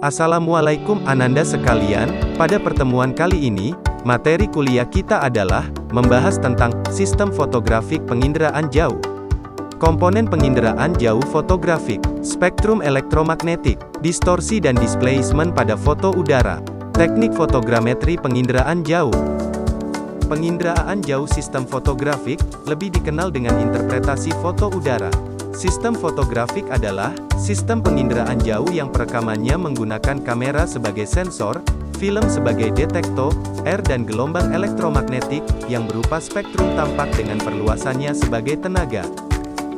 Assalamualaikum Ananda sekalian, pada pertemuan kali ini, materi kuliah kita adalah membahas tentang sistem fotografik penginderaan jauh. Komponen penginderaan jauh fotografik, spektrum elektromagnetik, distorsi dan displacement pada foto udara, teknik fotogrametri penginderaan jauh. Penginderaan jauh sistem fotografik, lebih dikenal dengan interpretasi foto udara. Sistem fotografik adalah sistem penginderaan jauh yang perekamannya menggunakan kamera sebagai sensor, film sebagai detektor, dan gelombang elektromagnetik yang berupa spektrum tampak dengan perluasannya sebagai tenaga.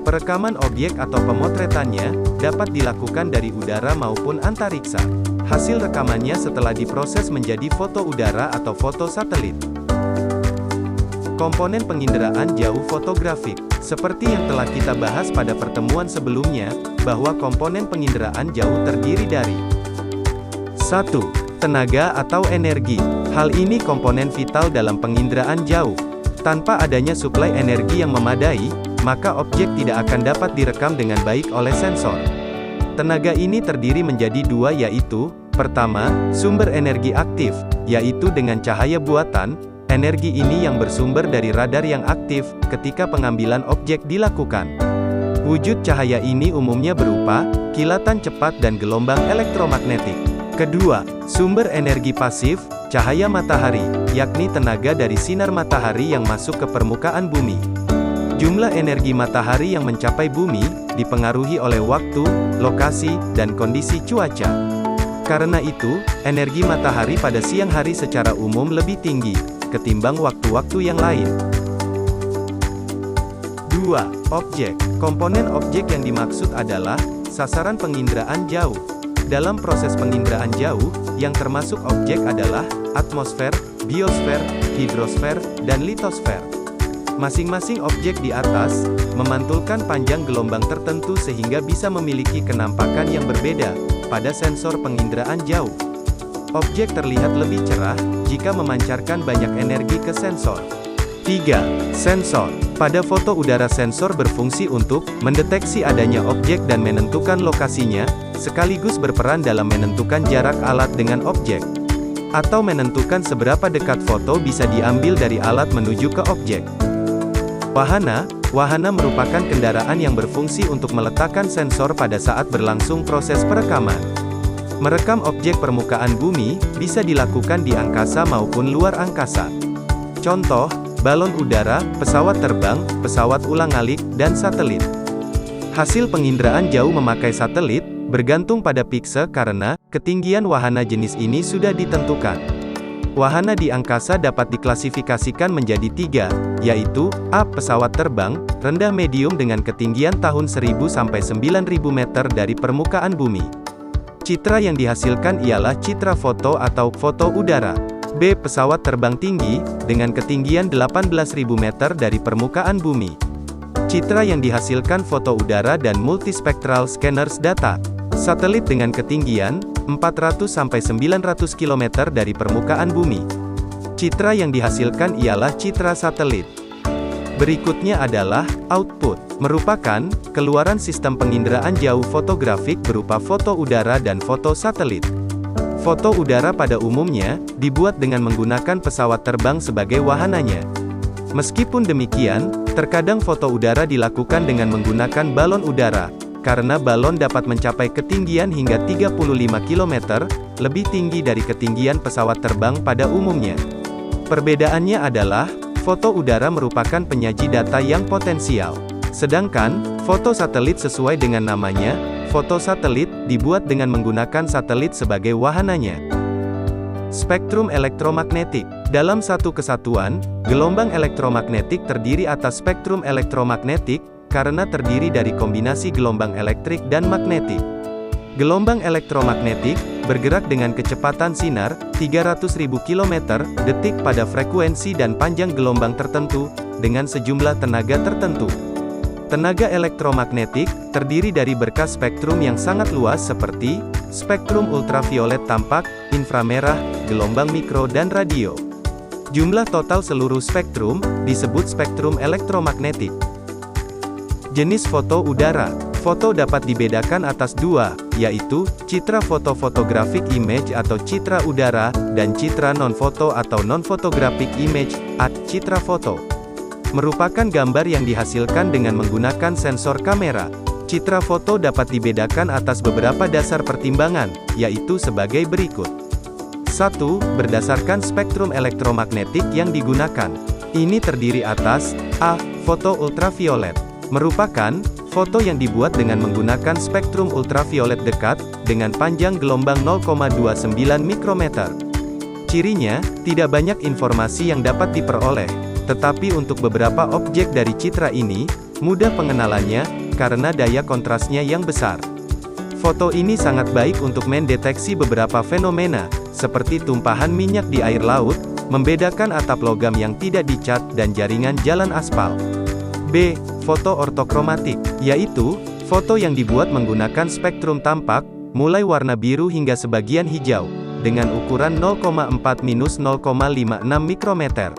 Perekaman objek atau pemotretannya dapat dilakukan dari udara maupun antariksa. Hasil rekamannya setelah diproses menjadi foto udara atau foto satelit. Komponen penginderaan jauh fotografik. Seperti yang telah kita bahas pada pertemuan sebelumnya, bahwa komponen penginderaan jauh terdiri dari 1. Tenaga atau energi. Hal ini komponen vital dalam penginderaan jauh. Tanpa adanya suplai energi yang memadai, maka objek tidak akan dapat direkam dengan baik oleh sensor. Tenaga ini terdiri menjadi dua, yaitu, pertama, sumber energi aktif, yaitu dengan cahaya buatan. Energi ini yang bersumber dari radar yang aktif ketika pengambilan objek dilakukan. Wujud cahaya ini umumnya berupa kilatan cepat dan gelombang elektromagnetik. Kedua, sumber energi pasif, cahaya matahari, yakni tenaga dari sinar matahari yang masuk ke permukaan bumi. Jumlah energi matahari yang mencapai bumi dipengaruhi oleh waktu, lokasi, dan kondisi cuaca. Karena itu, energi matahari pada siang hari secara umum lebih tinggi ketimbang waktu-waktu yang lain. 2. Objek. Komponen objek yang dimaksud adalah sasaran penginderaan jauh. Dalam proses penginderaan jauh, yang termasuk objek adalah atmosfer, biosfer, hidrosfer, dan litosfer. Masing-masing objek di atas memantulkan panjang gelombang tertentu sehingga bisa memiliki kenampakan yang berbeda pada sensor penginderaan jauh. Objek terlihat lebih cerah jika memancarkan banyak energi ke sensor. 3. Sensor. Pada foto udara sensor berfungsi untuk mendeteksi adanya objek dan menentukan lokasinya, sekaligus berperan dalam menentukan jarak alat dengan objek, atau menentukan seberapa dekat foto bisa diambil dari alat menuju ke objek. Wahana. Wahana merupakan kendaraan yang berfungsi untuk meletakkan sensor pada saat berlangsung proses perekaman. Merekam objek permukaan bumi bisa dilakukan di angkasa maupun luar angkasa. Contoh, balon udara, pesawat terbang, pesawat ulang-alik, dan satelit. Hasil penginderaan jauh memakai satelit bergantung pada pixel karena ketinggian wahana jenis ini sudah ditentukan. Wahana di angkasa dapat diklasifikasikan menjadi 3, yaitu A. Pesawat terbang, rendah medium dengan ketinggian tahun 1000 sampai 9000 meter dari permukaan bumi. Citra yang dihasilkan ialah citra foto atau foto udara. B. Pesawat terbang tinggi, dengan ketinggian 18.000 meter dari permukaan bumi. Citra yang dihasilkan foto udara dan multispectral scanners data. Satelit dengan ketinggian 400-900 km dari permukaan bumi. Citra yang dihasilkan ialah citra satelit. Berikutnya adalah output, merupakan keluaran sistem penginderaan jauh fotografik berupa foto udara dan foto satelit. Foto udara pada umumnya dibuat dengan menggunakan pesawat terbang sebagai wahananya. Meskipun demikian, terkadang foto udara dilakukan dengan menggunakan balon udara, karena balon dapat mencapai ketinggian hingga 35 km, lebih tinggi dari ketinggian pesawat terbang pada umumnya. Perbedaannya adalah, foto udara merupakan penyaji data yang potensial. Sedangkan, foto satelit sesuai dengan namanya, foto satelit, dibuat dengan menggunakan satelit sebagai wahananya. Spektrum elektromagnetik. Dalam satu kesatuan, gelombang elektromagnetik terdiri atas spektrum elektromagnetik, karena terdiri dari kombinasi gelombang elektrik dan magnetik. Gelombang elektromagnetik bergerak dengan kecepatan sinar 300.000 km/detik pada frekuensi dan panjang gelombang tertentu dengan sejumlah tenaga tertentu. Tenaga elektromagnetik terdiri dari berkas spektrum yang sangat luas seperti spektrum ultraviolet tampak, inframerah, gelombang mikro dan radio. Jumlah total seluruh spektrum disebut spektrum elektromagnetik. Jenis foto udara. Foto dapat dibedakan atas dua, yaitu, citra foto-photographic image atau citra udara, dan citra non-foto atau non-photographic image, citra foto. Merupakan gambar yang dihasilkan dengan menggunakan sensor kamera. Citra foto dapat dibedakan atas beberapa dasar pertimbangan, yaitu sebagai berikut. 1. Berdasarkan spektrum elektromagnetik yang digunakan. Ini terdiri atas, A. Foto ultraviolet. Merupakan foto yang dibuat dengan menggunakan spektrum ultraviolet dekat, dengan panjang gelombang 0,29 mikrometer. Cirinya, tidak banyak informasi yang dapat diperoleh, tetapi untuk beberapa objek dari citra ini, mudah pengenalannya, karena daya kontrasnya yang besar. Foto ini sangat baik untuk mendeteksi beberapa fenomena, seperti tumpahan minyak di air laut, membedakan atap logam yang tidak dicat, dan jaringan jalan aspal. B. Foto ortokromatik, yaitu, foto yang dibuat menggunakan spektrum tampak, mulai warna biru hingga sebagian hijau, dengan ukuran 0,4-0,56 mikrometer.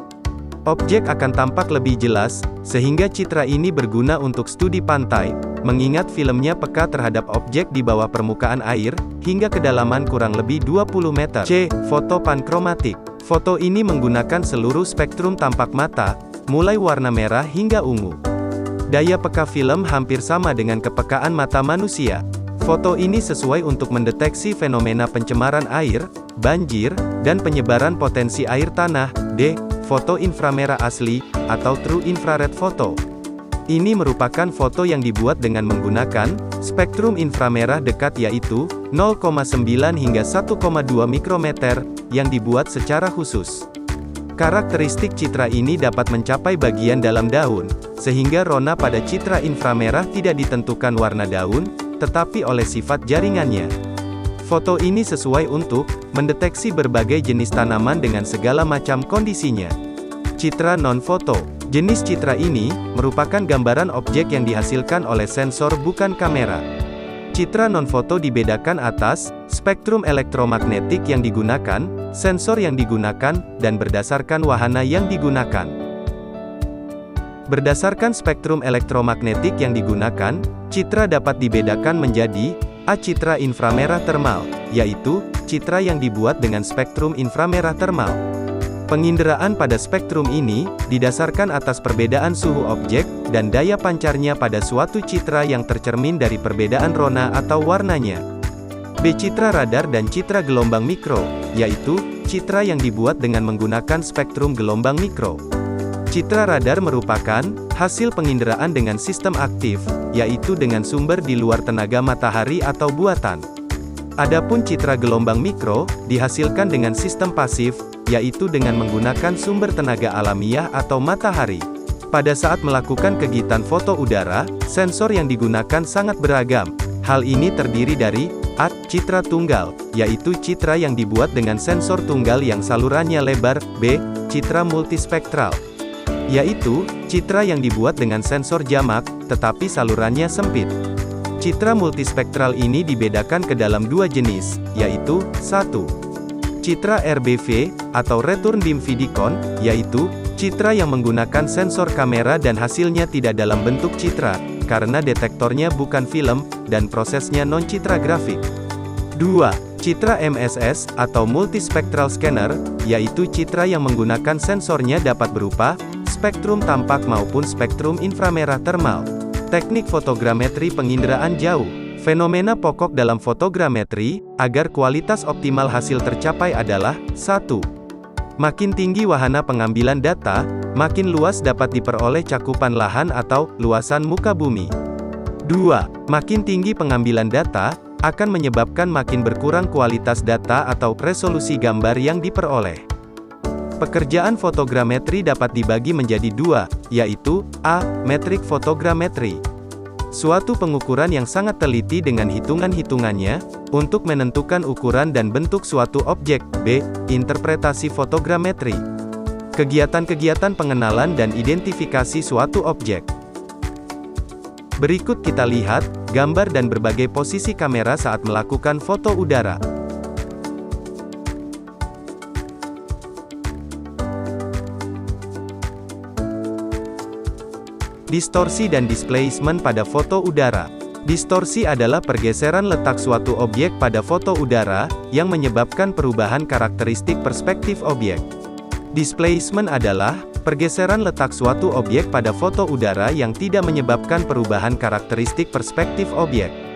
Objek akan tampak lebih jelas, sehingga citra ini berguna untuk studi pantai, mengingat filmnya peka terhadap objek di bawah permukaan air, hingga kedalaman kurang lebih 20 meter. C. Foto pankromatik. Foto ini menggunakan seluruh spektrum tampak mata, mulai warna merah hingga ungu. Daya peka film hampir sama dengan kepekaan mata manusia. Foto ini sesuai untuk mendeteksi fenomena pencemaran air, banjir, dan penyebaran potensi air tanah. D. Foto inframerah asli, atau True Infrared Photo. Ini merupakan foto yang dibuat dengan menggunakan spektrum inframerah dekat, yaitu 0,9 hingga 1,2 mikrometer, yang dibuat secara khusus. Karakteristik citra ini dapat mencapai bagian dalam daun, sehingga rona pada citra inframerah tidak ditentukan warna daun, tetapi oleh sifat jaringannya. Foto ini sesuai untuk mendeteksi berbagai jenis tanaman dengan segala macam kondisinya. Citra non-foto. Jenis citra ini merupakan gambaran objek yang dihasilkan oleh sensor bukan kamera. Citra non-foto dibedakan atas spektrum elektromagnetik yang digunakan, sensor yang digunakan, dan berdasarkan wahana yang digunakan. Berdasarkan spektrum elektromagnetik yang digunakan, citra dapat dibedakan menjadi A. Citra inframerah termal, yaitu, citra yang dibuat dengan spektrum inframerah termal. Penginderaan pada spektrum ini, didasarkan atas perbedaan suhu objek, dan daya pancarnya pada suatu citra yang tercermin dari perbedaan rona atau warnanya. B. Citra radar dan citra gelombang mikro, yaitu, citra yang dibuat dengan menggunakan spektrum gelombang mikro. Citra radar merupakan hasil penginderaan dengan sistem aktif, yaitu dengan sumber di luar tenaga matahari atau buatan. Adapun citra gelombang mikro dihasilkan dengan sistem pasif, yaitu dengan menggunakan sumber tenaga alamiah atau matahari. Pada saat melakukan kegiatan foto udara, sensor yang digunakan sangat beragam. Hal ini terdiri dari A. Citra tunggal, yaitu citra yang dibuat dengan sensor tunggal yang salurannya lebar. B. Citra multispektral, yaitu citra yang dibuat dengan sensor jamak, tetapi salurannya sempit. Citra multispektral ini dibedakan ke dalam dua jenis, yaitu 1. Citra RBV, atau Return Beam Vidicon, yaitu citra yang menggunakan sensor kamera dan hasilnya tidak dalam bentuk citra, karena detektornya bukan film, dan prosesnya non-citra grafik. 2. Citra MSS, atau Multispectral Scanner, yaitu citra yang menggunakan sensornya dapat berupa spektrum tampak maupun spektrum inframerah termal. Teknik fotogrametri penginderaan jauh. Fenomena pokok dalam fotogrametri, agar kualitas optimal hasil tercapai adalah 1. Makin tinggi wahana pengambilan data, makin luas dapat diperoleh cakupan lahan atau luasan muka bumi. 2. Makin tinggi pengambilan data, akan menyebabkan makin berkurang kualitas data atau resolusi gambar yang diperoleh. Pekerjaan fotogrametri dapat dibagi menjadi dua, yaitu A. Metrik fotogrametri. Suatu pengukuran yang sangat teliti dengan hitungan-hitungannya, untuk menentukan ukuran dan bentuk suatu objek. B. Interpretasi fotogrametri. Kegiatan-kegiatan pengenalan dan identifikasi suatu objek. Berikut kita lihat, gambar dan berbagai posisi kamera saat melakukan foto udara. Distorsi dan displacement pada foto udara. Distorsi adalah pergeseran letak suatu objek pada foto udara, yang menyebabkan perubahan karakteristik perspektif objek. Displacement adalah pergeseran letak suatu objek pada foto udara yang tidak menyebabkan perubahan karakteristik perspektif objek.